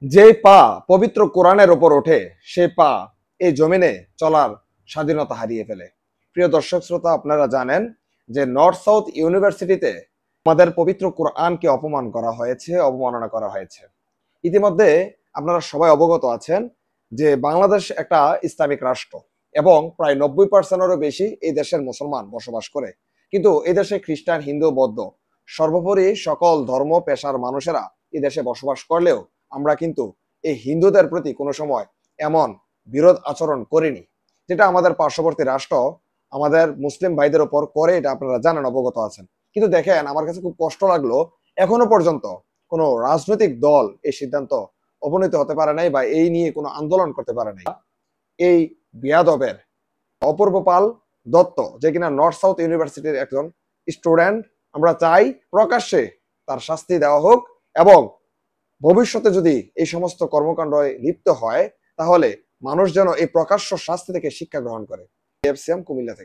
যে পা পবিত্র কোরআনের ওপর ওঠে সে পা এই জমিনে চলার স্বাধীনতা হারিয়ে ফেলে। প্রিয় দর্শক শ্রোতা, আপনারা জানেন যে নর্থ সাউথ ইউনিভার্সিটিতে আমাদের পবিত্র কোরআনকে অপমান করা হয়েছে, অবমাননা করা হয়েছে। ইতিমধ্যে আপনারা সবাই অবগত আছেন যে বাংলাদেশ একটা ইসলামিক রাষ্ট্র এবং প্রায় 90%-এরও বেশি এই দেশের মুসলমান বসবাস করে। কিন্তু এই দেশে খ্রিস্টান, হিন্দু, বৌদ্ধ সর্বোপরি সকল ধর্ম পেশার মানুষেরা এই দেশে বসবাস করলেও আমরা কিন্তু এই হিন্দুদের প্রতি কোনো সময় এমন বিরোধ আচরণ করিনি, যেটা আমাদের পার্শ্ববর্তী রাষ্ট্র আমাদের মুসলিম ভাইদের ওপর করে, এটা আপনারা জানেন, অবগত আছেন। কিন্তু দেখেন, আমার কাছে খুব কষ্ট লাগলো, এখনো পর্যন্ত কোনো রাজনৈতিক দল এই সিদ্ধান্ত উপনীত হতে পারে নাই বা এই নিয়ে কোনো আন্দোলন করতে পারে নাই। এই বিয়াদবের অপূর্ব পাল দত্ত, যে কিনা নর্থ সাউথ ইউনিভার্সিটির একজন স্টুডেন্ট, আমরা চাই প্রকাশ্যে তার শাস্তি দেওয়া হোক এবং ভবিষ্যতে যদি এই সমস্ত কর্মকাণ্ডে লিপ্ত হয় তাহলে মানুষ যেন এই প্রকাশ্য শাস্তি থেকে শিক্ষা গ্রহণ করে। এফসিএম কুমিল্লা থেকে।